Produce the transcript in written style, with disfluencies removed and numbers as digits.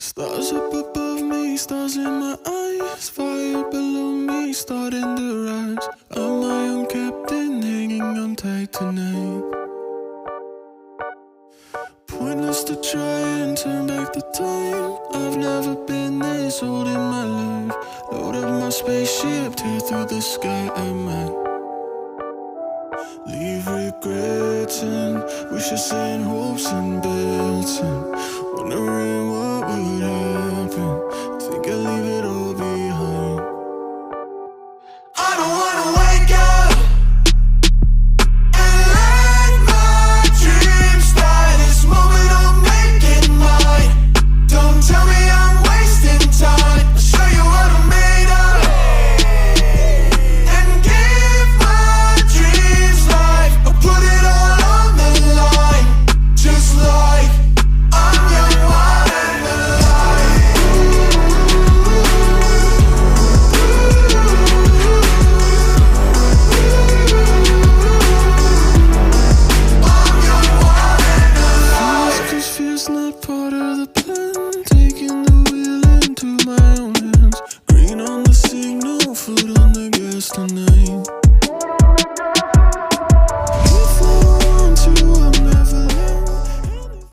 Stars up above me, stars in my eyes, fire below me, starting to rise. I'm my own captain, hanging on tight tonight. Pointless to try and turn back the time. I've never been this old in my life. Load up my spaceship, tear through the sky at night. Leave regrets and wishes and hopes and bets and wondering what would happen. Think I'll leave it all behind. I don't wanna wake up and let my dreams die. This moment I'll make it mine. Don't tell me I'm wasting time. I'll show you what I'm made of and give my dreams life. I'll put it all on the line, just like I'm young, wild and alive. I'm young, wild and alive. 'Cause fear's not part of the plan. Taking the wheel into my own hands. Green on the signal, foot on the gas tonight.